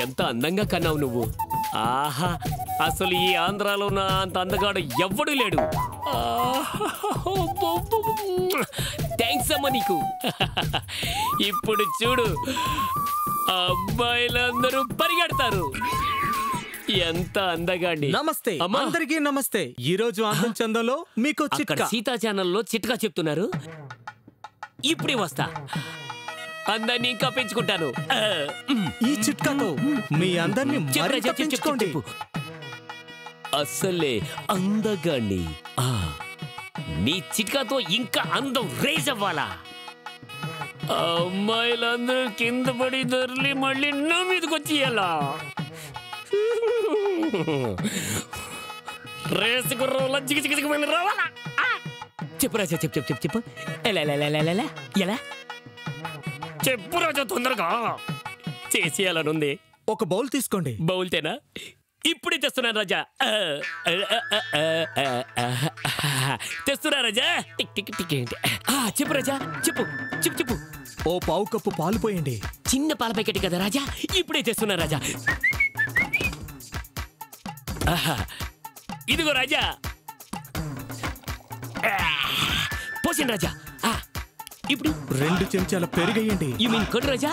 ఎంత అందంగా కన్నావు నువ్వు. ఆహా, అసలు ఈ ఆంధ్రాలో నా అంత అందగాడు ఎవ్వడూ లేడు. థ్యాంక్స్ అమ్మా నీకు. ఇప్పుడు చూడు, అబ్బాయిలందరూ పరిగెడతారు. ఎంత అందగాండి. నమస్తే అందరికీ నమస్తే. ఈ రోజు అందం చందంలో మీకు చిట్కా. సీతా ఛానల్లో చిట్కా చెప్తున్నారు. ఇప్పుడే వస్తా, అందాన్ని ఇంకా పెంచుకుంటాను. ఈ చిట్కాతో మీ అందరిని మరింత పెంచుకోండి. అసలే అందగాండి. నీ చిట్కాతో ఇంకా అందం రేజ్ అవ్వాలా? అమ్మాయిలందరూ కింద పడి దొర్లి మళ్ళీ నా మీదకి వచ్చేయాలా? రేసు గుర్రంలో జిగిజిగిజిగిమని రావాలా? చెప్పు రాజా, చెప్పు చెప్పు చెప్పు చెప్పు. ఎలా ఎలా చెప్పు రాజా, తొందరగా చేసేయాలనుంది. ఒక బౌల్ తీసుకోండి. బౌల్ తేనా? ఇప్పుడే తెస్తున్నాను రాజా. తెస్తున్నా రాజా. Tick tick tick. చెప్పు రాజా, చెప్పు చెప్పు చెప్పు. ఓ పావు కప్పు పాలు పోయండి. చిన్న పాల ప్యాకెట్ కదా రాజా, ఇప్పుడే తెస్తున్నా రాజా. ఇదిగో రాజా, పోసింది రాజా. ఇప్పుడు 2 చెంచాల పెరుగేయండి. You mean curd Raja?